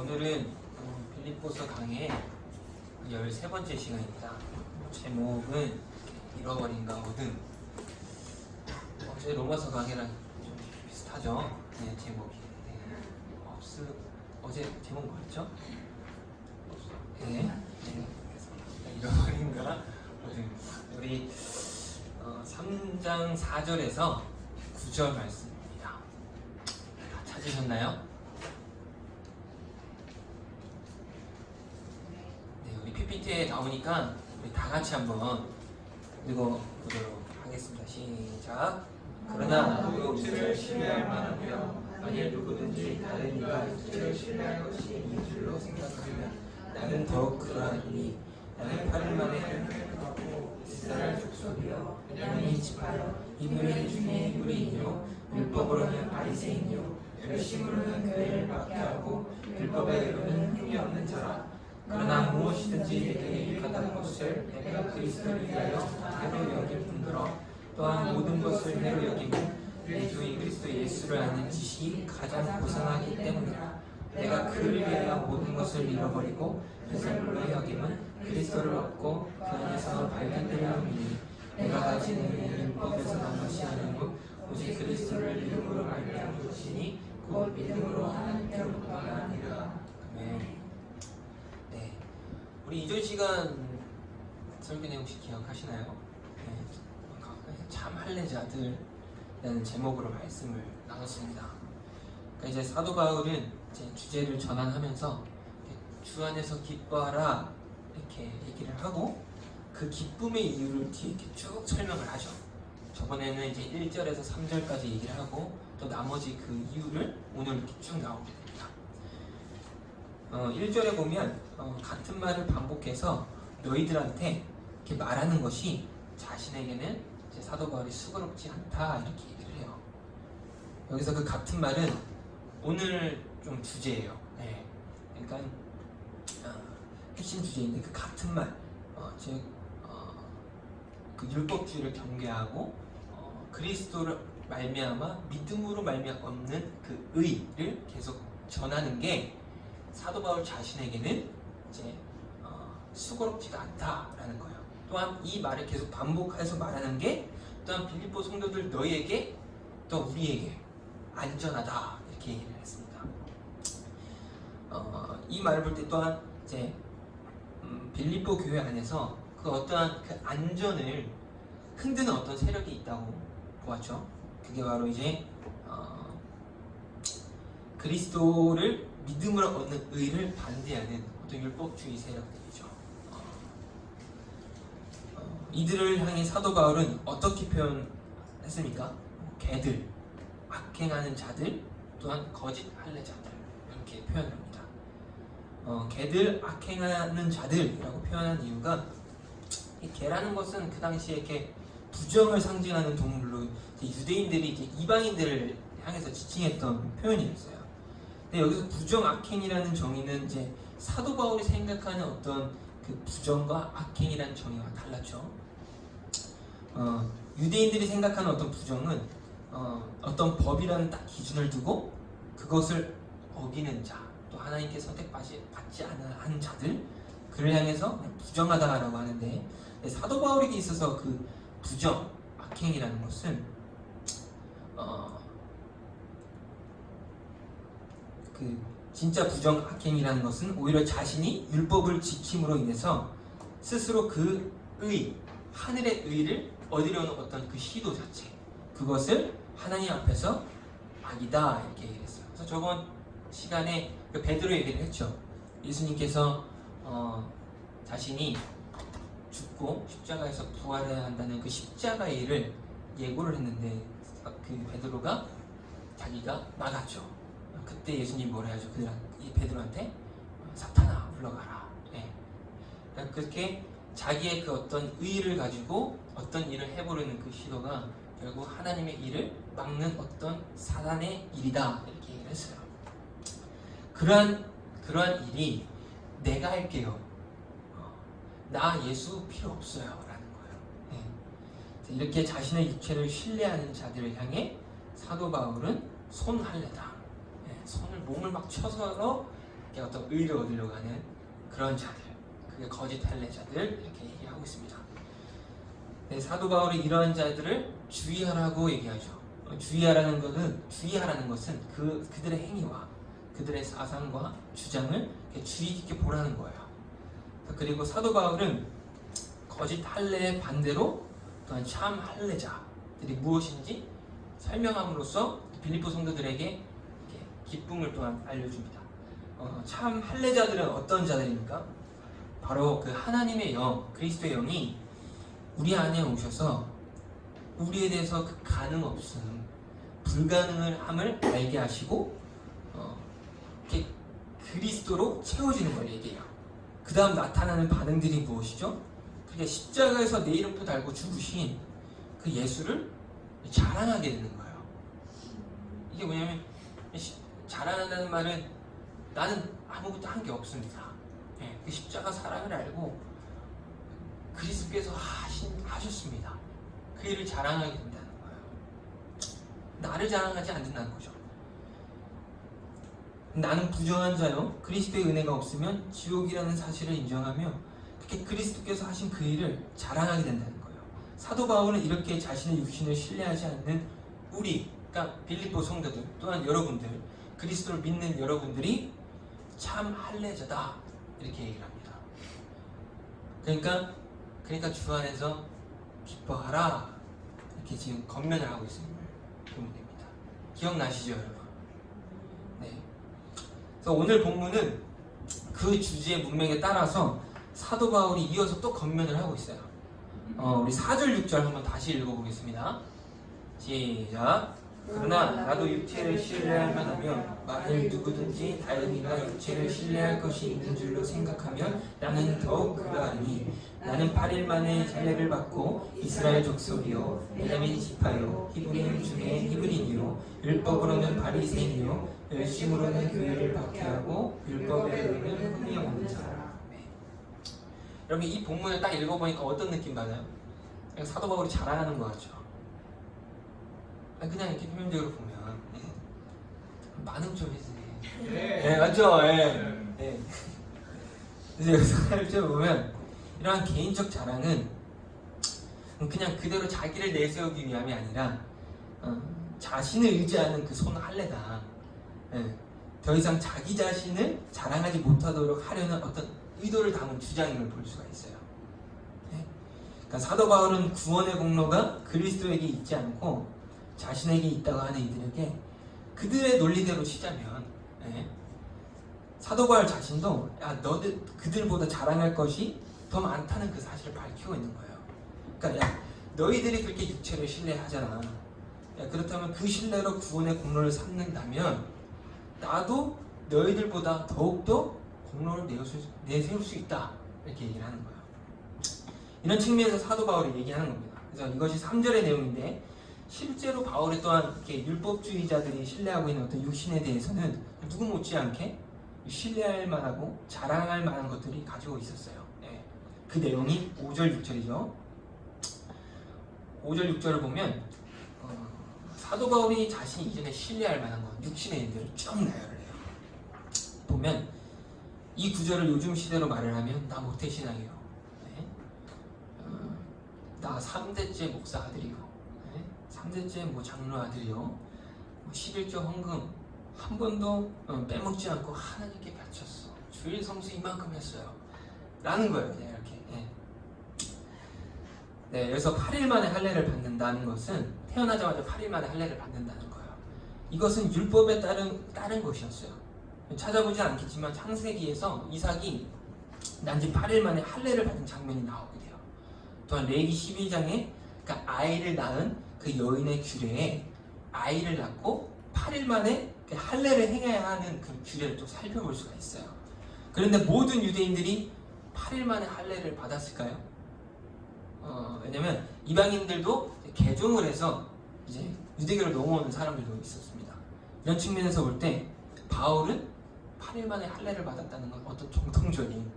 오늘은 빌립보서 강의 13번째 시간입니다. 제목은 잃어버린가 얻음. 어제 로마서 강의랑 좀 비슷하죠? 네, 제목이. 어제 제목 뭐였죠? 네. 잃어버린가 얻음. 우리 3장 4절에서 9절 말씀입니다. 다 찾으셨나요? 우리 PPT에 나오니까 우리 다 같이 한번 읽어보도록 하겠습니다. 시작. 그러나 우리를 신뢰할 만하며 만일 누구든지 다른 이가 우리를 신뢰할 것이 있는 줄로 생각하면 나는 더욱 그러하니 나는 8일 만에 헬을 이스라엘 족속이여 베냐민 지파여 이브리 중에 이브리이요 율법으로는 바리새인이요 열심으로는 교회를 받게 하고 율법에 이르는 흠이 없는 자라. 그러나 무엇이든지 내게 유익하다는 것을 내가 그리스도를 위하여 해로 여길 뿐더러 또한 모든 것을 해로 여기고 내 주인 그리스도 예수를 아는 지식이 가장 고상하기 때문이라. 내가 그를 위하여 모든 것을 잃어버리고 배설물로 여김은 그리스도를 얻고 그 안에서 발견되려 믿니 내가 가지는 율법에서 난 것이 아니고 오직 그리스도를 이름으로 말미암은 것이니 곧 믿음으로 하나님께로부터가 아니라. 아멘. 우리 이전 시간 설교 내용 혹시 기억하시나요? 네, 참 할례자들이라는 제목으로 말씀을 나눴습니다. 그러니까 이제 사도 바울은 이제 주제를 전환하면서 주 안에서 기뻐하라 이렇게 얘기를 하고 그 기쁨의 이유를 뒤에 이렇게 쭉 설명을 하죠. 저번에는 이제 1절에서 3절까지 얘기를 하고 또 나머지 그 이유를 오늘 이렇게 쭉 나오게 됩니다. 1절에 보면 같은 말을 반복해서 너희들한테 이렇게 말하는 것이 자신에게는 이제 사도 바울이 수고롭지 않다 이렇게 얘기를 해요. 여기서 그 같은 말은 오늘 좀 주제예요. 네. 그러니까 핵심 주제인데 그 같은 말, 즉 그 율법주의를 경계하고 그리스도를 말미암아 믿음으로 말미암는 그 의를 계속 전하는 게 사도 바울 자신에게는 이제 수고롭지가 않다라는 거예요. 또한 이 말을 계속 반복해서 말하는 게 또한 빌립보 성도들 너희에게 또 우리에게 안전하다 이렇게 얘기를 했습니다. 이 말을 볼 때 또한 이제 빌립보 교회 안에서 그 어떠한 그 안전을 흔드는 어떤 세력이 있다고 보았죠. 그게 바로 이제 그리스도를 믿음으로 얻는 의를 반대하는 어떤 율법주의 세력들이죠. 이들을 향해 사도 바울은 어떻게 표현했습니까? 개들, 악행하는 자들, 또한 거짓 할례자들 이렇게 표현합니다. 개들, 악행하는 자들이라고 표현한 이유가 이 개라는 것은 그 당시에 이렇게 부정을 상징하는 동물로 유대인들이 이제 이방인들을 향해서 지칭했던 표현이었어요. 근데 여기서 부정 악행이라는 정의는 이제 사도 바울이 생각하는 어떤 그 부정과 악행이라는 정의와 달랐죠. 유대인들이 생각하는 어떤 부정은 어떤 법이라는 딱 기준을 두고 그것을 어기는 자, 또 하나님께 선택받지 않은 자들, 그를 향해서 부정하다라고 하는데 사도 바울에게 있어서 그 부정, 악행이라는 것은 그 진짜 부정 악행이라는 것은 오히려 자신이 율법을 지킴으로 인해서 스스로 그 의, 하늘의 의를 얻으려는 어떤 그 시도 자체, 그것을 하나님 앞에서 악이다 이렇게 얘기를 했어요. 그래서 저번 시간에 베드로 얘기를 했죠. 예수님께서 자신이 죽고 십자가에서 부활해야 한다는 그 십자가의 일을 예고를 했는데 그 베드로가 자기가 막았죠. 그때 예수님이 뭐라 하죠? 이 베드로한테 사탄아 물러가라. 네. 그렇게 자기의 그 어떤 의의를 가지고 어떤 일을 해보려는 그 시도가 결국 하나님의 일을 막는 어떤 사단의 일이다 이렇게 얘기를 했어요. 그러한 일이 내가 할게요. 나 예수 필요 없어요 라는 거예요. 네. 이렇게 자신의 육체를 신뢰하는 자들을 향해 사도 바울은 손할례다. 손을 몸을 막 쳐서 어떤 의를 얻으려고 하는 그런 자들, 그게 거짓 할례자들 이렇게 얘기하고 있습니다. 네, 사도 바울이 이러한 자들을 주의하라고 얘기하죠. 주의하라는 것은 그들의 행위와 그들의 사상과 주장을 주의 깊게 보라는 거예요. 그리고 사도 바울은 거짓 할례의 반대로 또한 참 할례자들이 무엇인지 설명함으로써 빌립보 성도들에게 기쁨을 또한 알려줍니다. 참 할례자들은 어떤 자들입니까? 바로 그 하나님의 영, 그리스도의 영이 우리 안에 오셔서 우리에 대해서 그 가능 없음, 불가능을 함을 알게 하시고 이렇게 그리스도로 채워지는 걸 얘기해요. 그 다음 나타나는 반응들이 무엇이죠? 그게 십자가에서 내 이름표 달고 죽으신 그 예수를 자랑하게 되는 거예요. 이게 뭐냐면 자랑한다는 말은 나는 아무것도 한 게 없습니다. 그 십자가 사랑을 알고 그리스도께서 하셨습니다. 그 일을 자랑하게 된다는 거예요. 나를 자랑하지 않는다는 거죠. 나는 부정한 자요, 그리스도의 은혜가 없으면 지옥이라는 사실을 인정하며 그렇게 그리스도께서 하신 그 일을 자랑하게 된다는 거예요. 사도 바울은 이렇게 자신의 육신을 신뢰하지 않는 우리, 그러니까 빌립보 성도들 또한 여러분들, 그리스도를 믿는 여러분들이 참 할례자다 이렇게 얘기를 합니다. 그러니까 주 안에서 기뻐하라 이렇게 지금 권면을 하고 있음을 보면 됩니다. 기억나시죠, 여러분? 네. 그래서 오늘 본문은 그 주제의 문맥에 따라서 사도 바울이 이어서 또 권면을 하고 있어요. 우리 4절 6절 한번 다시 읽어보겠습니다. 시작. 그러나 나도 육체를 신뢰할 만하며 만일 누구든지 다른 이가 육체를 신뢰할 것이 있는 줄로 생각하면 나는 더욱 그러하니 나는 8일 만에 할례를 받고 이스라엘 족속이요 베냐민 지파요 히브리인 중에 히브리인이요 율법으로는 바리새인이요 열심으로는 교회를 박해하고 율법에는 흠이 없는 자라. 여러분 이 본문을 딱 읽어보니까 어떤 느낌 받아요? 사도 바울이 자랑하는 것 같죠? 그냥 이렇게 표면적으로 보면 반응 좀 해주세요. 네, 맞죠? 네. 그래서 여기서 좀 보면 이러한 개인적 자랑은 그냥 그대로 자기를 내세우기 위함이 아니라 자신을 의지하는 그 손 할례다. 더 이상 자기 자신을 자랑하지 못하도록 하려는 어떤 의도를 담은 주장임을 볼 수가 있어요. 그러니까 사도 바울은 구원의 공로가 그리스도에게 있지 않고 자신에게 있다고 하는 이들에게 그들의 논리대로 치자면 사도 바울 자신도 너들 그들보다 자랑할 것이 더 많다는 그 사실을 밝히고 있는 거예요. 그러니까 너희들이 그렇게 육체를 신뢰하잖아. 그렇다면 그 신뢰로 구원의 공로를 삼는다면 나도 너희들보다 더욱더 공로를 내세울 수 있다 이렇게 얘기를 하는 거예요. 이런 측면에서 사도 바울이 얘기하는 겁니다. 그래서 이것이 3절의 내용인데 실제로 바울이 또한 이렇게 율법주의자들이 신뢰하고 있는 어떤 육신에 대해서는 누구 못지않게 신뢰할 만하고 자랑할 만한 것들이 가지고 있었어요. 그 내용이 5절 6절이죠. 5절 6절을 보면 사도 바울이 자신이 이전에 신뢰할 만한 것 육신의 일들을 쭉 나열을 해요. 보면 이 구절을 요즘 시대로 말을 하면 나 모태신앙이요, 나 3대째 목사 아들이요, 3대째 뭐 장로 아들이요, 11조 헌금 한 번도 빼먹지 않고 하나님께 바쳤어, 주일 성수 이만큼 했어요 라는 거예요. 그냥 이렇게. 네, 그래서 8일 만에 할례를 받는다는 것은 태어나자마자 8일 만에 할례를 받는다는 거예요. 이것은 율법에 따른 것이었어요. 찾아보지 않겠지만 창세기에서 이삭이 난지 8일 만에 할례를 받은 장면이 나오게 돼요. 또한 레위기 12장에 그러니까 아이를 낳은 그 여인의 규례에 아이를 낳고 8일 만에 그 할례를 행해야 하는 그 규례를 또 살펴볼 수가 있어요. 그런데 모든 유대인들이 8일 만에 할례를 받았을까요? 왜냐면 이방인들도 개종을 해서 이제 유대교로 넘어오는 사람들도 있었습니다. 이런 측면에서 볼 때 바울은 8일 만에 할례를 받았다는 건 어떤 정통적인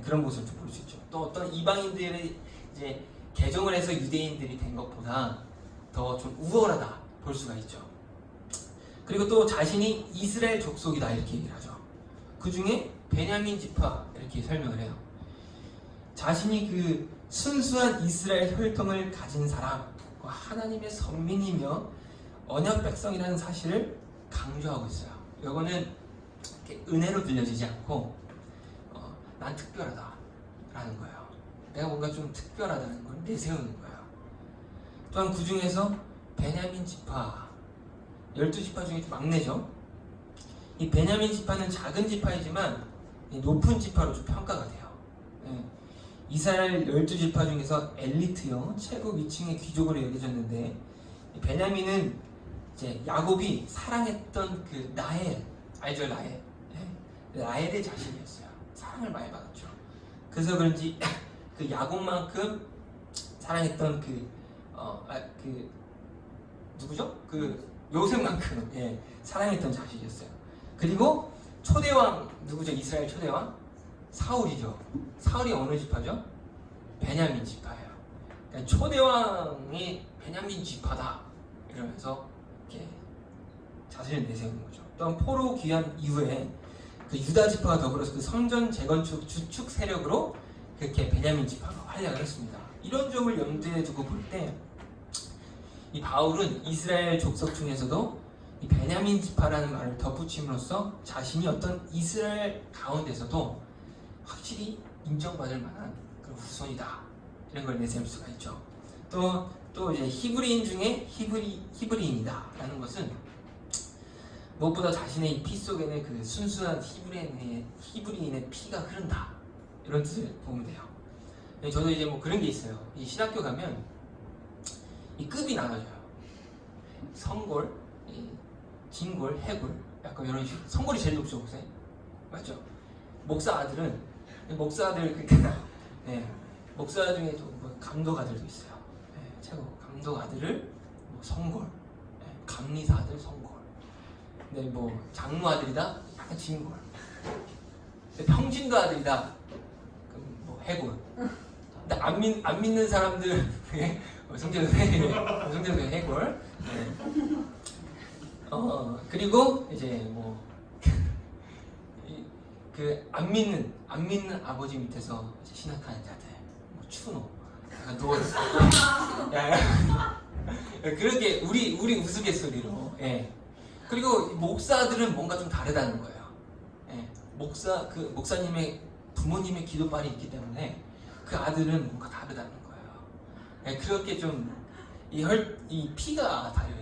그런 모습을 좀 볼 수 있죠. 또 어떤 이방인들이 이제 개종을 해서 유대인들이 된 것보다 더 좀 우월하다 볼 수가 있죠. 그리고 또 자신이 이스라엘 족속이다 이렇게 얘기를 하죠. 그 중에 베냐민 지파 이렇게 설명을 해요. 자신이 그 순수한 이스라엘 혈통을 가진 사람, 하나님의 선민이며 언약 백성이라는 사실을 강조하고 있어요. 이거는 은혜로 들려지지 않고 난 특별하다 라는 거예요. 내가 뭔가 좀 특별하다는 걸 내세우는 거예요. 또한 그 중에서 베냐민 지파, 12지파 중에 막내죠. 이 베냐민 지파는 작은 지파이지만 높은 지파로 좀 평가가 돼요. 이스라엘 12지파 중에서 엘리트요, 최고 위층의 귀족으로 여겨졌는데, 베냐민은 이제 야곱이 사랑했던 그 라헬, 알죠? 라헬. 라헬의 자신이었어요. 사랑을 많이 받았죠. 그래서 그런지 그 야곱만큼 사랑했던 누구죠? 그 요셉만큼 사랑했던 자식이었어요. 그리고 초대왕 누구죠? 이스라엘 초대왕 사울이죠. 사울이 어느 지파죠? 베냐민 지파예요. 그러니까 초대왕이 베냐민 지파다 이러면서 이렇게 자신을 내세우는 거죠. 또한 포로 귀환 이후에 그 유다 지파가 더불어서 그 성전 재건축 주축 세력으로 그렇게 베냐민 지파가 활약을 했습니다. 이런 점을 염두에 두고 볼 때 이 바울은 이스라엘 족속 중에서도 이 베냐민 지파라는 말을 덧붙임으로써 자신이 어떤 이스라엘 가운데서도 확실히 인정받을 만한 그런 후손이다 이런 걸 내세울 수가 있죠. 또 이제 히브리인 중에 히브리인이다라는 것은 무엇보다 자신의 피 속에는 그 순수한 히브리인의 피가 흐른다 이런 뜻을 보면 돼요. 저도 이제 뭐 그런 게 있어요. 이 신학교 가면 이 급이 나눠져요. 성골, 진골, 해골, 약간 이런 식으로. 성골이 제일 높죠, 보세요. 맞죠? 목사 아들은 목사 아들 그러니까 목사 중에 또 뭐 감독 아들도 있어요. 최고 감독 아들을 뭐 성골, 감리사 아들 성골. 근데 뭐 장로 아들이다, 약간 진골. 평신도 아들이다, 그럼 뭐 해골. 근데 안 믿는 사람들 성제도 해골. 그리고 이제 뭐 그 안 믿는 아버지 밑에서 이제 신학하는 자들, 뭐 추노, 약간 누워 있어. 그렇게 우리 우스갯소리로. 그리고 목사들은 뭔가 좀 다르다는 거예요. 목사님의 부모님의 기도빨이 있기 때문에 그 아들은 뭔가 다르다는 거예요. 그렇게 좀 이 피가 다른.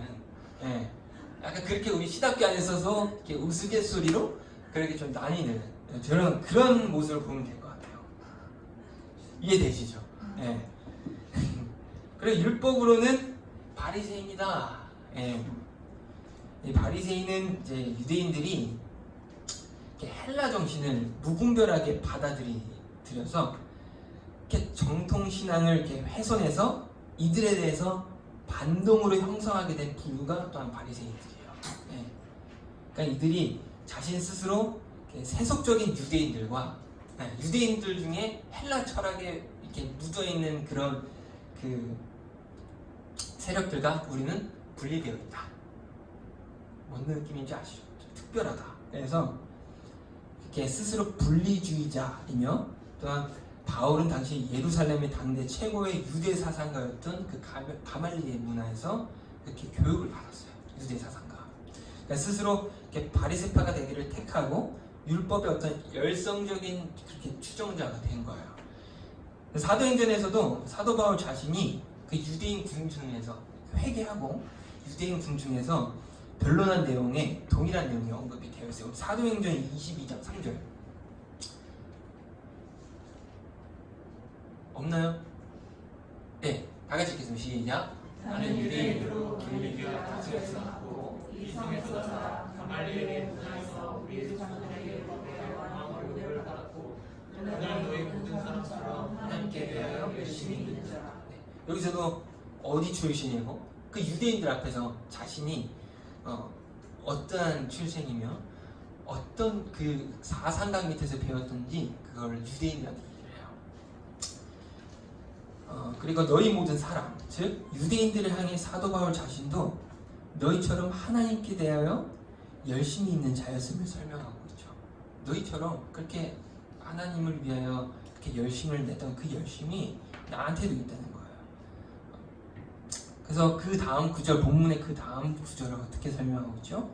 약간 그렇게 우리 신학교 안에서도 이렇게 우스갯소리로 그렇게 좀 나뉘는 그런 모습을 보면 될 것 같아요. 이해되시죠? 그리고 율법으로는 바리새인이다. 이 바리새인은 이제 유대인들이 헬라 정신을 무분별하게 받아들여서 이렇게 정통 신앙을 이렇게 훼손해서 이들에 대해서 반동으로 형성하게 된 부류가 또한 바리새인들이에요. 그러니까 이들이 자신 스스로 세속적인 유대인들과 유대인들 중에 헬라 철학에 이렇게 묻어 있는 그런 그 세력들과 우리는 분리되어 있다. 뭔 느낌인지 아시죠? 좀 특별하다. 그래서 이렇게 스스로 분리주의자이며 또한 바울은 당시 예루살렘의 당대 최고의 유대 사상가였던 그 가말리엘 문화에서 이렇게 교육을 받았어요. 유대 사상가. 그러니까 스스로 이렇게 바리새파가 되기를 택하고 율법의 어떤 열성적인 그렇게 추종자가 된 거예요. 사도행전에서도 사도 바울 자신이 그 유대인 군 중에서 회개하고 유대인 군 중에서 변론한 내용에 동일한 내용이 언급이 되어 있어요. 사도행전 22장 3절. 없나요? 네, 다 같이 읽겠습니다. 시작. 나는 유대인으로 길리기와 다수에서 낳고 이성에서 자라 가말리엘의 문화에서 우리 조상들에게 율법에 왕으로 은혜를 받았고 오늘 너희 모든 사람처럼 하나님께 대하여 열심히 있는 자라. 여기서도 어디 출신이고 그 유대인들 앞에서 자신이 어떠한 출생이며 어떤 그 사상각 밑에서 배웠던지 그걸 유대인들한테 얘기를 해요. 그리고 너희 모든 사람, 즉 유대인들을 향해 사도 바울 자신도 너희처럼 하나님께 대하여 열심히 있는 자였음을 설명하고 있죠. 너희처럼 그렇게 하나님을 위하여 이렇게 열심을 냈던 그 열심이 나한테도 있다는 거예요. 그래서 그 다음 구절, 본문의 그 다음 구절을 어떻게 설명하고 있죠?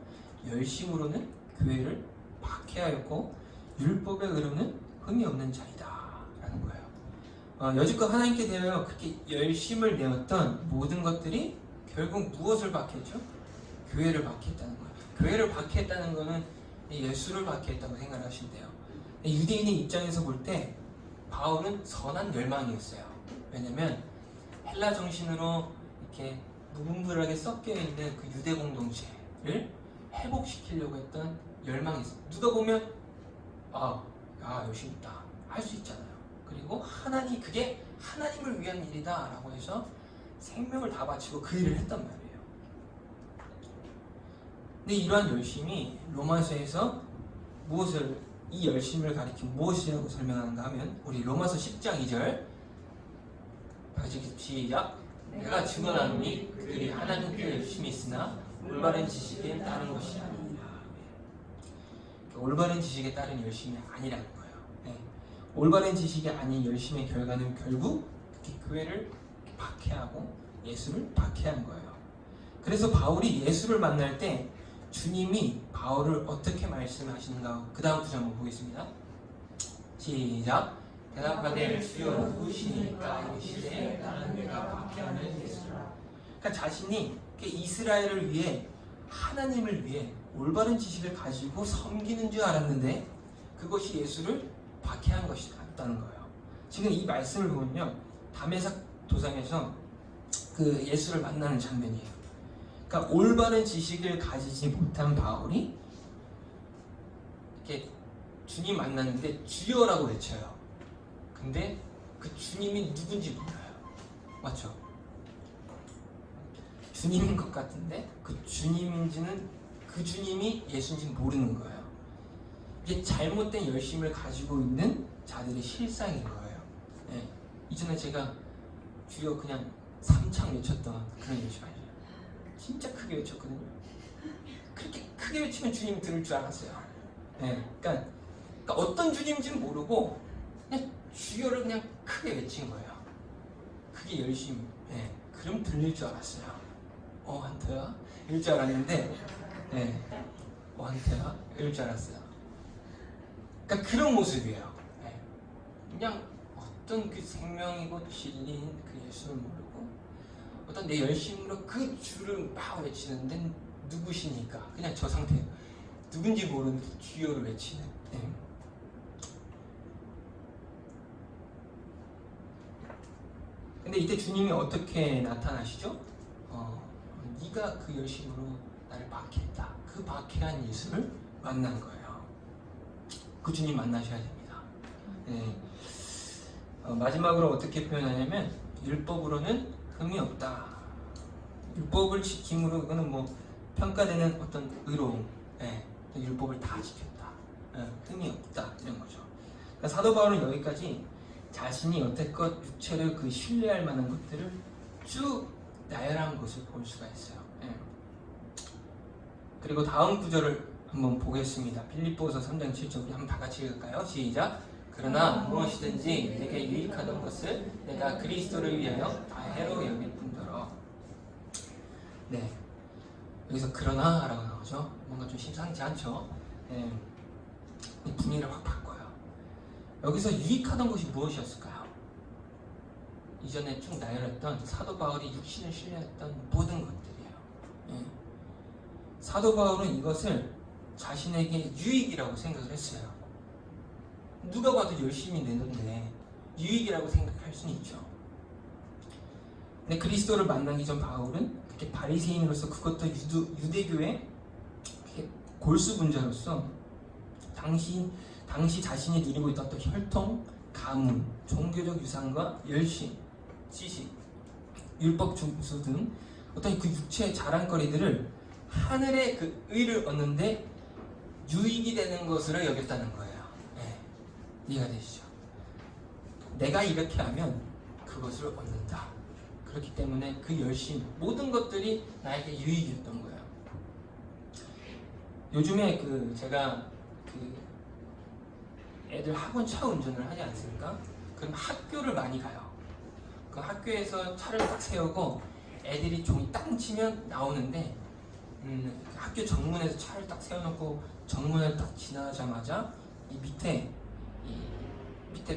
열심으로는 교회를 박해하였고 율법의 의로는 흠이 없는 자이다 라는 거예요. 여지껏 하나님께 대하여 그렇게 열심을 내었던 모든 것들이 결국 무엇을 박해했죠? 교회를 박해했다는 거예요. 교회를 박해했다는 거는 예수를 박해했다고 생각하시면 돼요. 유대인의 입장에서 볼 때 바울은 선한 열망이었어요. 왜냐면 헬라 정신으로 이렇게 무분별하게 섞여 있는 그 유대 공동체를 회복시키려고 했던 열망이 있어요. 누가 보면 열심히 있다 할 수 있잖아요. 그리고 그게 하나님을 위한 일이다라고 해서 생명을 다 바치고 그 일을 했단 말이에요. 근데 이러한 열심이 로마서에서 이 열심을 가리킨 무엇이라고 설명하는가 하면 우리 로마서 10장 2절 같이 시작. 내가 증언하노니 그들이 하나님께 열심히 있으나 올바른 지식에 따른 것이 아니라. 올바른 지식에 따른 열심이 아니라는 거예요. 네. 올바른 지식이 아닌 열심의 결과는 결국 특히 교회를 박해하고 예수를 박해한 거예요. 그래서 바울이 예수를 만날 때 주님이 바울을 어떻게 말씀하시는가 그 다음 구절 한번 보겠습니다. 시작. 대답하되 주여 누구시니까 이르시되 나는 내가 박해하는 예수라. 그러니까 자신이 이스라엘을 위해 하나님을 위해 올바른 지식을 가지고 섬기는 줄 알았는데 그것이 예수를 박해한 것이 같다는 거예요. 지금 이 말씀을 보면요 담에삭 도상에서 그 예수를 만나는 장면이에요. 그러니까 올바른 지식을 가지지 못한 바울이 이렇게 주님 만났는데 주여라고 외쳐요. 근데 그 주님이 누군지 몰라요. 맞죠? 주님인 것 같은데 그 주님인지는 그 주님이 예수인지는 모르는 거예요. 이게 잘못된 열심을 가지고 있는 자들의 실상인 거예요. 네. 이전에 제가 주여 그냥 삼창 외쳤던 그런 열심 아니에요. 진짜 크게 외쳤거든요. 그렇게 크게 외치면 주님 들을 줄 알았어요. 네. 그러니까 어떤 주님인지는 모르고 그냥 주여를 그냥 크게 외친 거예요. 그게 열심. 네. 그럼 들릴 줄 알았어요. 한태야? 이럴 줄 알았는데 한태야? 이럴 줄 알았어요. 그러니까 그런 모습이에요. 네. 그냥 어떤 그 생명이고 진리인 그 예수를 모르고 어떤 내 열심으로 그 주를 막 외치는데 누구시니까 그냥 저 상태예요. 누군지 모르는 주여를 외치는. 네. 근데 이때 주님이 어떻게 나타나시죠? 네가 그 열심으로 나를 박해했다. 그 박해한 예수를 만난 거예요. 그 주님 만나셔야 됩니다. 네. 마지막으로 어떻게 표현하냐면 율법으로는 흠이 없다. 율법을 지킴으로 이거는 뭐 평가되는 어떤 의로움. 네. 율법을 다 지켰다. 흠이 없다 이런 거죠. 그러니까 사도 바울은 여기까지 자신이 여태껏 육체를 그 신뢰할 만한 것들을 쭉 나열한 것을 볼 수가 있어요. 그리고 다음 구절을 한번 보겠습니다. 빌립보서 3장 7절 우리 한번 다 같이 읽을까요? 시작. 그러나 무엇이든지 내게 유익하던 것을 내가 그리스도를 위하여 다 해로 여길 뿐더러. 네. 여기서 그러나라고 나오죠. 뭔가 좀 심상치 않죠. 네. 분위기를 확 바꿔요. 여기서 유익하던 것이 무엇이었을까요? 이전에 쭉 나열했던 사도 바울이 육신을 신뢰했던 모든 것들이에요. 네. 사도 바울은 이것을 자신에게 유익이라고 생각을 했어요. 누가 봐도 열심히 내는데 유익이라고 생각할 수는 있죠. 근데 그리스도를 만나기 전 바울은 그렇게 바리새인으로서 그것도 유대교의 골수분자로서 당시 자신이 누리고 있던 어떤 혈통, 가문, 종교적 유산과 열심, 지식, 율법 준수 등 어떤 그 육체의 자랑거리들을 하늘의 그 의를 얻는데 유익이 되는 것으로 여겼다는 거예요. 네. 이해가 되시죠? 내가 이렇게 하면 그것을 얻는다. 그렇기 때문에 그 열심, 모든 것들이 나에게 유익이었던 거예요. 요즘에 제가 애들 학원 차 운전을 하지 않습니까? 그럼 학교를 많이 가요. 그 학교에서 차를 딱 세우고 애들이 종이 딱 치면 나오는데 학교 정문에서 차를 딱 세워놓고 정문을 딱 지나자마자 이 밑에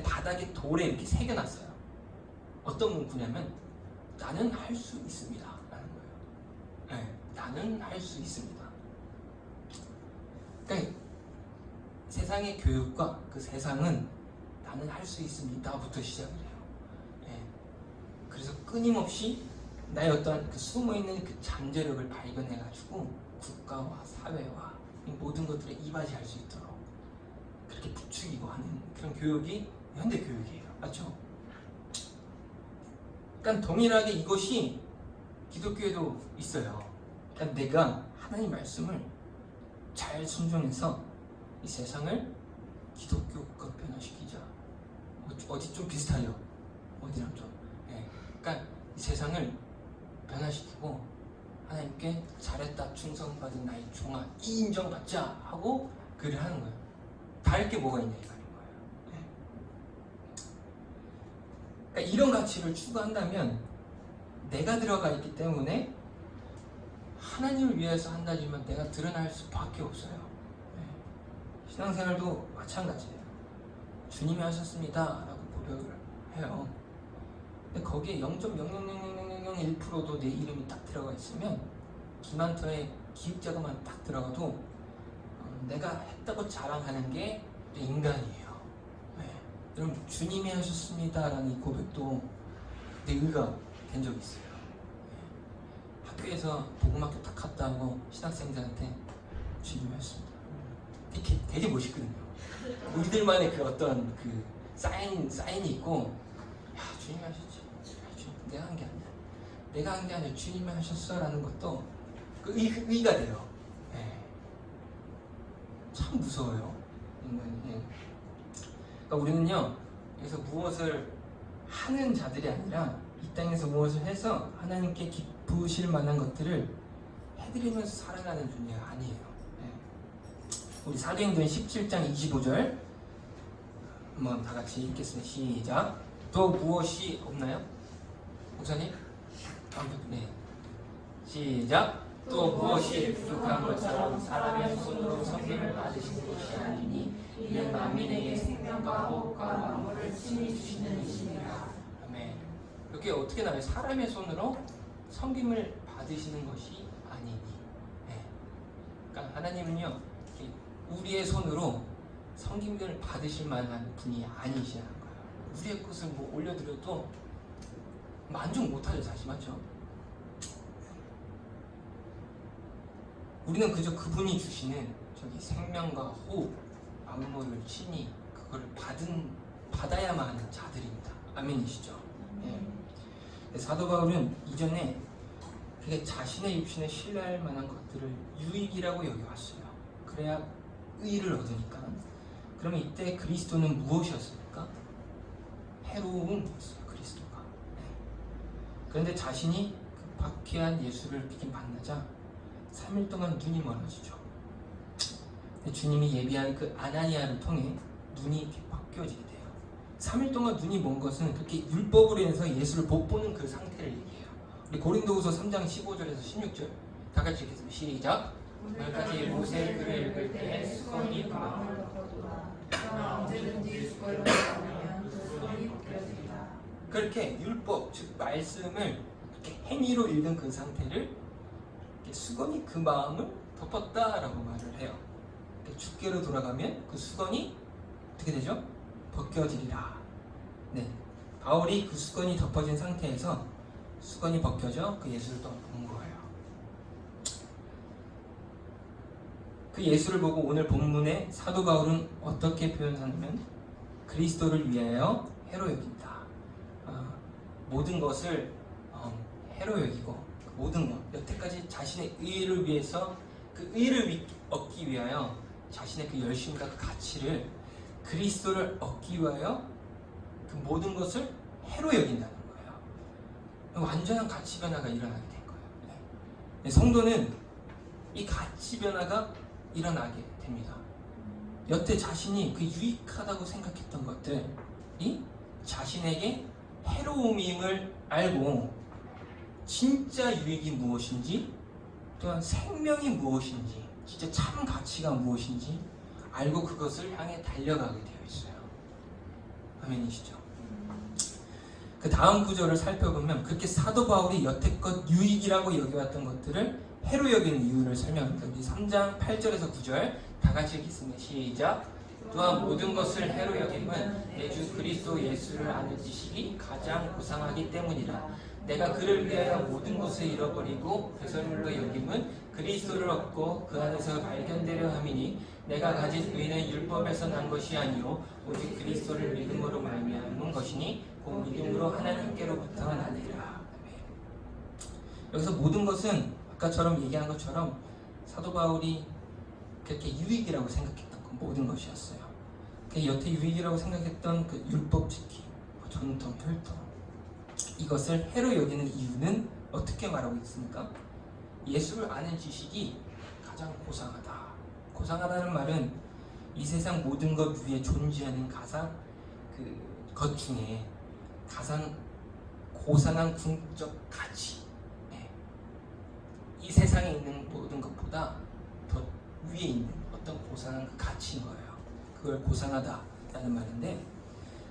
바닥에 돌에 이렇게 새겨놨어요. 어떤 문구냐면 나는 할 수 있습니다 라는 거예요. 네, 나는 할 수 있습니다. 그러니까 세상의 교육과 그 세상은 나는 할 수 있습니다부터 시작을 해요. 네, 그래서 끊임없이 나의 어떤 그 숨어있는 그 잠재력을 발견해가지고 국가와 사회와 이 모든 것들에 이바지할 수 있도록 그렇게 부추기고 하는 그런 교육이 현대 교육이에요. 맞죠? 그러니까 동일하게 이것이 기독교에도 있어요. 그러니까 내가 하나님 말씀을 잘 순종해서 이 세상을 기독교가 변화시키자. 어디 좀 비슷하죠? 어디랑 좀. 네. 그러니까 이 세상을 변화시키고 하나님께 잘했다 충성받은 나의 종아 이 인정받자 하고 글을 하는 거예요. 다를 게 뭐가 있냐 이거는 거예요. 네. 그러니까 이런 가치를 추구한다면 내가 들어가 있기 때문에 하나님을 위해서 한다지만 내가 드러날 수밖에 없어요. 네. 신앙생활도 마찬가지예요. 주님이 하셨습니다 라고 고백을 해요. 근데 거기에 0.0000001%도 내 이름이 딱 들어가 있으면 기만터에 기획자가만 딱 들어가도 내가 했다고 자랑하는 게 인간이에요. 네. 여러분 주님이 하셨습니다 라는 이 고백도 내 의가 된 적이 있어요. 네. 학교에서 복음학교 딱 갔다 하고 신학생들한테 주님이 하셨습니다. 되게 멋있거든요. 우리들만의 그 어떤 그 사인이 있고 야 주님이 하셨지. 내가 한 게 아니야. 내가 한 게 아니라 주님이 하셨어 라는 것도 그 의가 돼요. 네. 참 무서워요. 네. 그러니까 우리는요 여기서 무엇을 하는 자들이 아니라 이 땅에서 무엇을 해서 하나님께 기쁘실 만한 것들을 해드리면서 살아가는 존재가 아니에요. 네. 우리 사도행전 17장 25절 한번 다 같이 읽겠습니다. 시작. 또 무엇이 없나요? 목사님? 네. 시작. 또 무엇이 부족한 것처럼 사람의 손으로 섬김을 받으신 것이 아니니 이는 만민에게 생명과 호흡과 만물을 친히 주시는 이시니라. 아멘. 여기 어떻게 나와요? 사람의 손으로 섬김을 받으시는 것이 아니니. 네. 그러니까 하나님은요 우리의 손으로 섬김을 받으실 만한 분이 아니시라는 거예요. 우리의 것을 뭐 올려드려도 만족 못하죠, 사실. 맞죠? 우리는 그저 그분이 주시는 저기 생명과 호흡, 만물을 친히 그거를 받아야만 하는 자들입니다. 아멘이시죠? 네. 사도 바울은 이전에 그게 자신의 육신에 신뢰할 만한 것들을 유익이라고 여겨왔어요. 그래야 의를 얻으니까. 그러면 이때 그리스도는 무엇이었습니까? 해로움이었어요. 그리스도가. 네. 그런데 자신이 그 박해한 예수를 믿긴 만나자 3일 동안 눈이 멀어지죠. 주님이 예비한 그 아나니아를 통해 눈이 이렇게 바뀌어지게 돼요. 3일 동안 눈이 먼 것은 그렇게 율법으로 인해서 예수를 못 보는 그 상태를 얘기해요. 우리 고린도후서 3장 15절에서 16절 다 같이 읽겠습니다. 시작. 오늘까지 모세의 글을 읽을 때 수건이 그 마음을 덮어두라. 그러나 언제든지 수건을 덮으면 그 수건이 벗겨지리라. 그렇게 율법, 즉 말씀을 이렇게 행위로 읽은 그 상태를 수건이 그 마음을 덮었다라고 말을 해요. 주께로 돌아가면 그 수건이 어떻게 되죠? 벗겨지리라. 네, 바울이 그 수건이 덮어진 상태에서 수건이 벗겨져 그 예수를 또 본 거예요. 그 예수를 보고 오늘 본문에 사도 바울은 어떻게 표현하냐면 그리스도를 위하여 해로 여긴다. 모든 것을 해로 여기고 모든 것, 여태까지 자신의 의를 위해서 그 의를 얻기 위하여 자신의 그 열심과 그 가치를 그리스도를 얻기 위하여 그 모든 것을 해로 여긴다는 거예요. 완전한 가치 변화가 일어나게 된 거예요. 네. 성도는 이 가치 변화가 일어나게 됩니다. 여태 자신이 그 유익하다고 생각했던 것들이 자신에게 해로움임을 알고 진짜 유익이 무엇인지, 또한 생명이 무엇인지, 진짜 참 가치가 무엇인지 알고 그것을 향해 달려가게 되어 있어요. 아멘이시죠? 그 다음 구절을 살펴보면 그렇게 사도 바울이 여태껏 유익이라고 여겨왔던 것들을 해로 여기는 이유를 설명합니다. 우리 3장 8절에서 9절 다 같이 읽겠습니다. 시작. 또한 모든 것을 해로 여김은 내 주 그리스도 예수를 아는 지식이 가장 고상하기 때문이라. 내가 그를 위하여 모든 것을 잃어버리고 배설물로 여김은 그리스도를 얻고 그 안에서 발견되려 함이니 내가 가진 의는 율법에서 난 것이 아니요 오직 그리스도를 믿음으로 말미암은 것이니 그 믿음으로 하나님께로부터 나니라. 여기서 모든 것은 아까처럼 얘기한 것처럼 사도 바울이 그렇게 유익이라고 생각했던 그 모든 것이었어요. 그 여태 유익이라고 생각했던 그 율법 지킴, 전통, 혈통, 이것을 해로 여기는 이유는 어떻게 말하고 있습니까? 예수를 아는 지식이 가장 고상하다. 고상하다는 말은 이 세상 모든 것 위에 존재하는 가장 것 중에 가장 고상한 궁극적 가치, 이 세상에 있는 모든 것보다 더 위에 있는 어떤 고상한 그 가치인 거예요. 그걸 고상하다라는 말인데,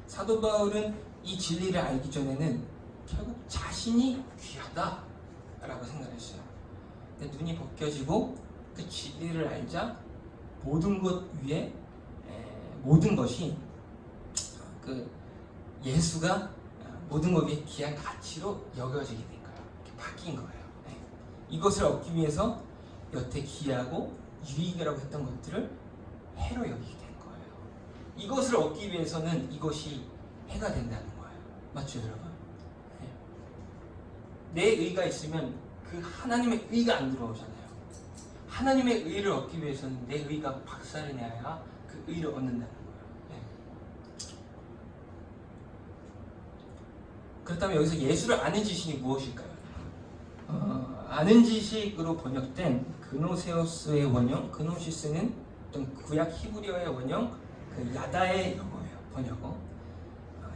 사도 바울은 이 진리를 알기 전에는 결국 자신이 귀하다라고 생각했어요. 근데 눈이 벗겨지고 그 진리를 알자 모든 것 위에 모든 것이 그 예수가 모든 것 위에 귀한 가치로 여겨지게 된 거예요. 이렇게 바뀐 거예요. 이것을 얻기 위해서 여태 귀하고 유익이라고 했던 것들을 해로 여기게 된 거예요. 이것을 얻기 위해서는 이것이 해가 된다는 거예요. 맞죠, 여러분? 내 의가 있으면 그 하나님의 의가 안 들어오잖아요. 하나님의 의를 얻기 위해서는 내 의가 박살이 나야 그 의를 얻는다는 거예요. 그렇다면 여기서 예수를 아는 지식이 무엇일까요? 아는 지식으로 번역된 그노세우스의 원형, 그노시스는 어떤 구약 히브리어의 원형, 그 야다의 영어예요. 번역어.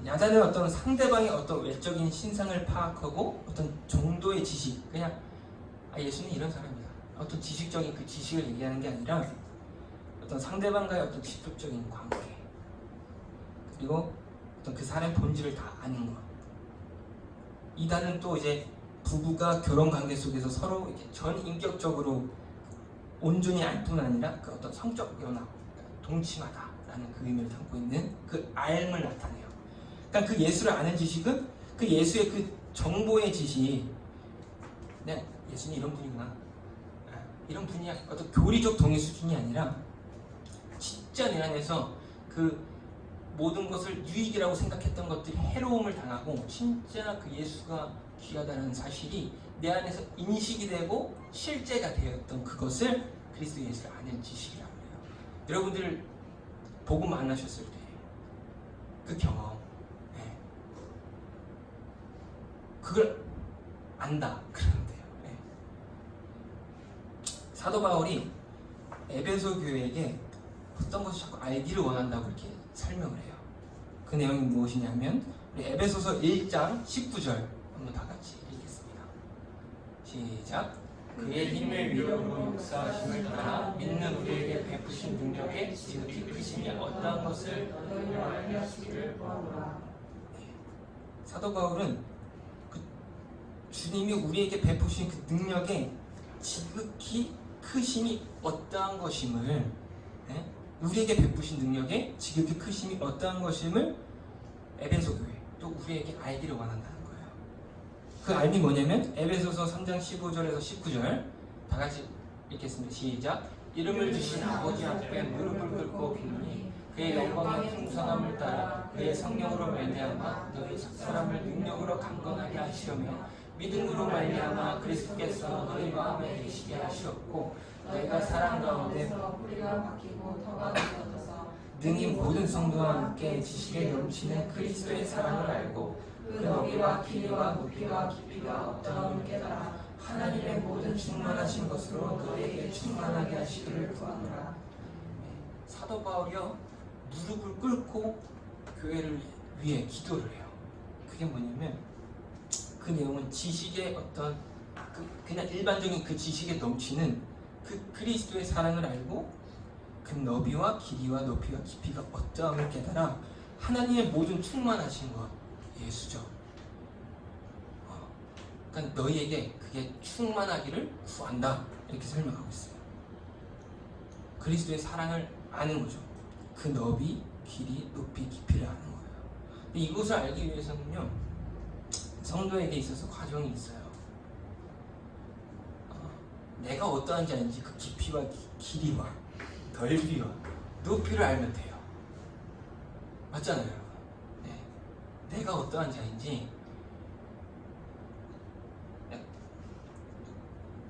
야다는 어떤 상대방의 어떤 외적인 신상을 파악하고 어떤 정도의 지식, 그냥 예수는 이런 사람이다, 어떤 지식적인 그 지식을 얘기하는 게 아니라 어떤 상대방과의 어떤 직접적인 관계, 그리고 어떤 그 사람의 본질을 다 아는 것. 이단은 또 이제 부부가 결혼 관계 속에서 서로 이렇게 전 인격적으로 온전히 알 뿐 아니라 그 어떤 성적 연합, 동침하다라는 그 의미를 담고 있는 그 알을 나타내요. 그러니까 그 예수를 아는 지식은 그 예수의 그 정보의 지식, 네, 예수는 이런 분이구나, 이런 분이야, 어떤 교리적 동의 수준이 아니라 진짜 내 안에서 그 모든 것을 유익이라고 생각했던 것들이 해로움을 당하고 진짜 그 예수가 귀하다는 사실이 내 안에서 인식이 되고 실제가 되었던 그것을 그리스도 예수를 아는 지식이라고 해요. 여러분들 복음 만나셨을 때 그 경험, 그걸 안다 그러면 돼요. 사도 바울이 에베소 교회에게 어떤 것을 자꾸 알기를 원한다고 이렇게 설명을 해요. 그 내용이 무엇이냐면 우리 에베소서 1장 19절 한번 다 같이 읽겠습니다. 시작. 그의 힘을 믿음으로 역사하심을 따라 믿는 우리에게 베푸신 능력에 지극히 크심이 어떠한 것을 너희로 알게 하시기를 구하노라. 사도 바울은 그 주님이 우리에게 베푸신 그 능력에 지극히 크심이 어떠한 것임을, 우리에게 베푸신 능력에 지극히 크심이 어떠한 것임을 에베소 교회 또 우리에게 알기를 원한다는 거예요. 그 알미 뭐냐면 에베소서 3장 15절에서 19절 다 같이 읽겠습니다. 시작. 이름을 주신 아버지 앞에 무릎을 꿇고 비노니 그의 영광의 풍성함을 따라 그의 성령으로 말미암아 너희 사람을 능력으로 강건하게 하시려며 믿음으로 말미암아 그리스도께서 너희 마음에 계시게 하시었고 너희가 사랑 가운데 뿌리가 박히고 터가 되어져서 능히 모든 성도와 함께 지식에 넘치는 그리스도의 사랑을 알고 그 너비와 길이와 높이와 깊이가 어떠함을 깨달아 하나님의 모든 충만하신 것으로 너희에게 충만하게 하시기를 구하노라. 사도 바울이요 무릎을 꿇고 교회를 위해 기도를 해요. 그게 뭐냐면 그 내용은 지식의 어떤 그냥 일반적인 그 지식에 넘치는 그 그리스도의 사랑을 알고 그 너비와 길이와 높이와 깊이가 어떠함을 깨달아 하나님의 모든 충만하신 것 예수죠. 그러니까 너희에게 그게 충만하기를 구한다 이렇게 설명하고 있어요. 그리스도의 사랑을 아는 거죠. 그 너비, 길이, 높이, 깊이를 아는 거예요. 근데 이것을 알기 위해서는요 성도에게 있어서 과정이 있어요. 내가 어떠한 자인지 그 깊이와 길이와 넓이와 높이를 알면 돼요. 맞잖아요, 여러분. 네. 내가 어떠한 자인지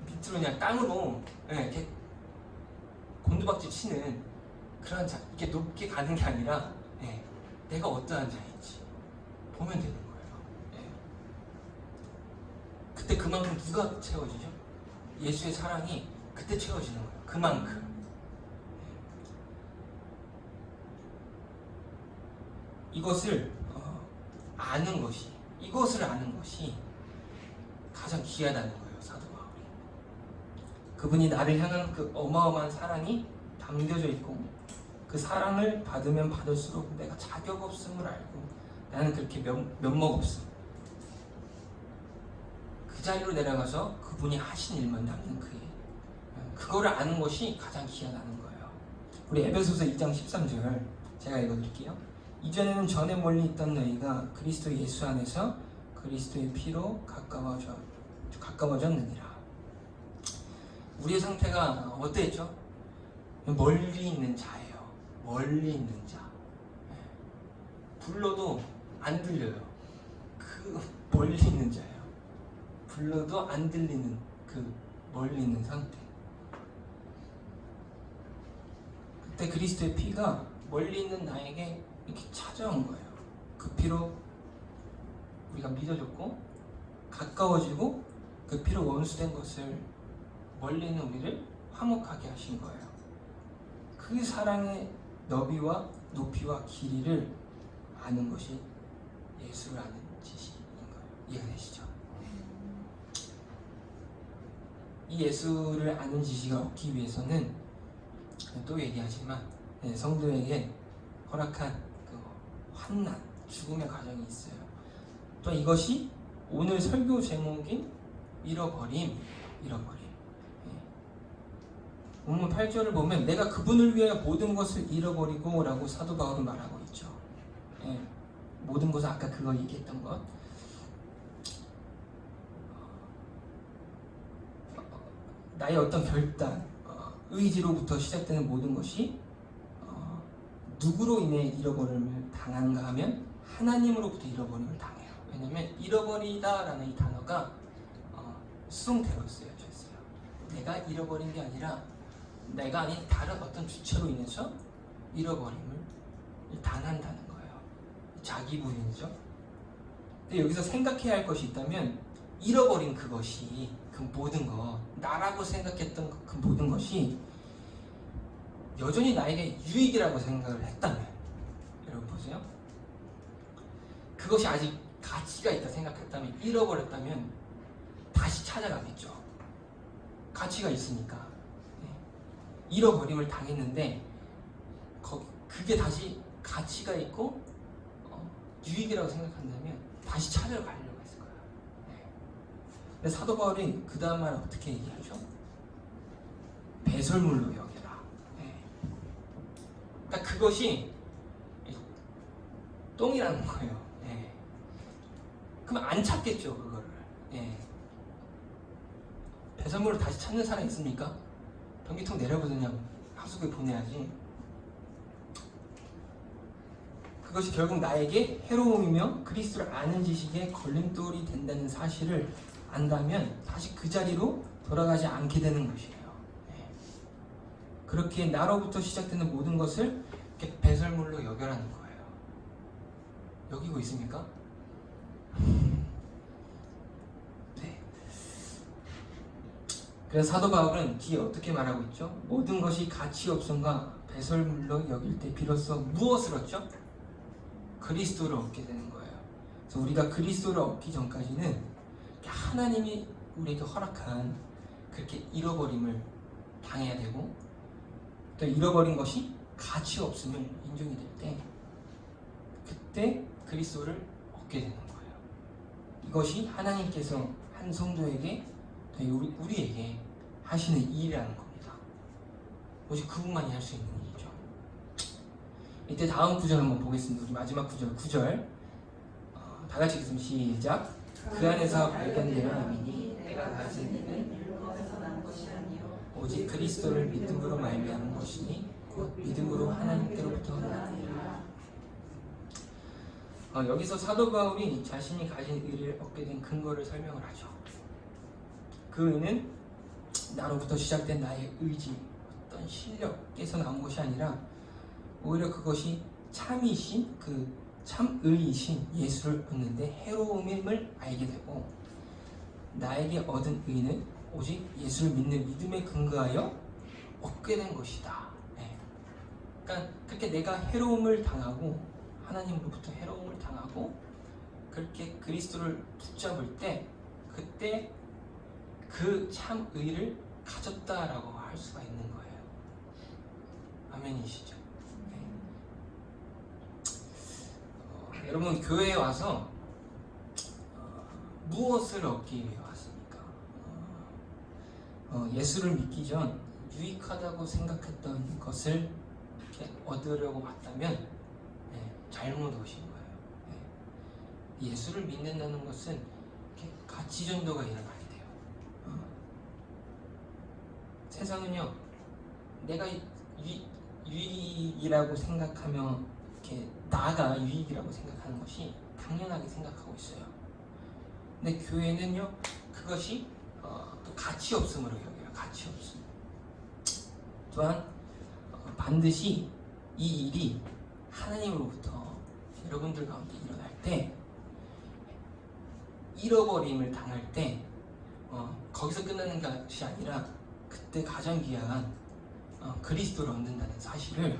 밑으로 그냥 땅으로 이렇게 곤두박질 치는 그런 자, 이게 높게 가는 게 아니라 내가 어떠한 자인지 보면 되는 거예요. 그때 그만큼 누가 채워지죠? 예수의 사랑이 그때 채워지는 거예요. 그만큼. 이것을 아는 것이, 이것을 아는 것이 가장 귀하다는 거예요, 사도 바울이. 그분이 나를 향한 그 어마어마한 사랑이 담겨져 있고 그 사랑을 받으면 받을수록 내가 자격 없음을 알고 나는 그렇게 면목 없음. 그 자리로 내려가서 그분이 하신 일만 남는 그 일. 그거를 아는 것이 가장 귀하다는 거예요. 우리 에베소서 2장 13절 제가 읽어드릴게요. 이전에는 전에 멀리 있던 너희가 그리스도 예수 안에서 그리스도의 피로 가까워졌느니라. 우리의 상태가 어땠죠? 멀리 있는 자예요. 멀리 있는 자. 불러도 안 들려요. 그 멀리 있는 자예요. 불러도 안 들리는 그 멀리 있는 상태. 그때 그리스도의 피가 멀리 있는 나에게 이렇게 찾아온 거예요. 그 피로 우리가 믿어졌고 가까워지고 그 피로 원수된 것을 멀리 있는 우리를 화목하게 하신 거예요. 그 사랑의 너비와 높이와 길이를 아는 것이 예수를 아는 지식인 거예요. 이해가 되시죠? 이 예수를 아는 지식을 얻기 위해서는 또 얘기하지만 성도에게 허락한 그 환난, 죽음의 과정이 있어요. 또 이것이 오늘 설교 제목인 잃어버림. 본문 8절을 보면 내가 그분을 위하여 모든 것을 잃어버리고 라고 사도 바울은 말하고 있죠. 모든 것은 아까 그거 얘기했던 것. 나의 어떤 결단, 의지로부터 시작되는 모든 것이 누구로 인해 잃어버림을 당하는가 하면 하나님으로부터 잃어버림을 당해요. 왜냐하면 잃어버리다라는 이 단어가 수동태로 쓰여져 있어요. 내가 잃어버린 게 아니라 내가 아닌 다른 어떤 주체로 인해서 잃어버림을 당한다는 거예요. 자기 부인이죠. 근데 여기서 생각해야 할 것이 있다면 잃어버린 그것이 그 모든 것, 나라고 생각했던 그 모든 것이 여전히 나에게 유익이라고 생각을 했다면, 여러분 보세요. 그것이 아직 가치가 있다 생각했다면, 잃어버렸다면 다시 찾아가겠죠. 가치가 있으니까. 잃어버림을 당했는데 그게 다시 가치가 있고 유익이라고 생각한다면 다시 찾아가려고 했을 거예요. 근데 사도 바울이 그 다음 말 어떻게 얘기하죠? 배설물로 여겨라. 그러니까 그것이 똥이라는 거예요. 그럼 안 찾겠죠, 그거를. 배설물을 다시 찾는 사람이 있습니까? 변기통 내려보더니 하수구에 보내야지. 그것이 결국 나에게 해로움이며 그리스도를 아는 지식에 걸림돌이 된다는 사실을 안다면 다시 그 자리로 돌아가지 않게 되는 것이에요. 그렇게 나로부터 시작되는 모든 것을 이렇게 배설물로 여겨라는 거예요. 여기고 있습니까? 네. 그래서 사도 바울은 뒤에 어떻게 말하고 있죠? 모든 것이 가치 없음과 배설물로 여길 때 비로소 무엇을 얻죠? 그리스도를 얻게 되는 거예요. 그래서 우리가 그리스도를 얻기 전까지는 하나님이 우리에게 허락한 그렇게 잃어버림을 당해야 되고, 또 잃어버린 것이 가치 없음을 인정이 될 때, 그때 그리스도를 얻게 되는 거예요. 이것이 하나님께서 한 성도에게, 우리에게 하시는 일이라는 겁니다. 오직 그분만이 할 수 있는 일이죠. 이때 다음 구절 한번 보겠습니다. 우리 마지막 구절 9절 다 같이 읽으면 시작. 그 안에서 발견되는 의미 내가 가진 일은 이것에서 난 것이 아니요 오직 그리스도를 믿음으로 말미암은 것이니 곧 믿음으로 하나님께로부터 나니라. 여기서 사도 바울이 자신이 가진 의를 얻게 된 근거를 설명을 하죠. 그 의는 나로부터 시작된 나의 의지, 어떤 실력에서 나온 것이 아니라 오히려 그것이 참이신 그 참의이신 예수를 얻는데 해로움임을 알게 되고, 나에게 얻은 의는 오직 예수를 믿는 믿음에 근거하여 얻게 된 것이다. 그러니까 그렇게 내가 해로움을 당하고, 하나님으로부터 해로움을 당하고 그렇게 그리스도를 붙잡을 때, 그때 그 참의를 가졌다라고 할 수가 있는 거예요. 아멘이시죠? 여러분, 교회에 와서 무엇을 얻기 위해 왔습니까? 예수를 믿기 전 유익하다고 생각했던 것을 이렇게 얻으려고 왔다면 잘못 오신 거예요. 예수를 믿는다는 것은 이렇게 가치 전도가 일어나야 돼요. 세상은요, 내가 유익이라고 생각하며 이렇게 나가 유익이라고 생각하는 것이 당연하게 생각하고 있어요. 근데 교회는요, 그것이 또 가치 없음으로 여겨요. 가치 없음. 또한 반드시 이 일이 하나님으로부터 여러분들 가운데 일어날 때, 잃어버림을 당할 때 거기서 끝나는 것이 아니라 그때 가장 귀한 그리스도를 얻는다는 사실을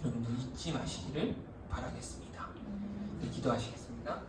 여러분들 잊지 마시기를 바라겠습니다. 네, 기도하시겠습니다.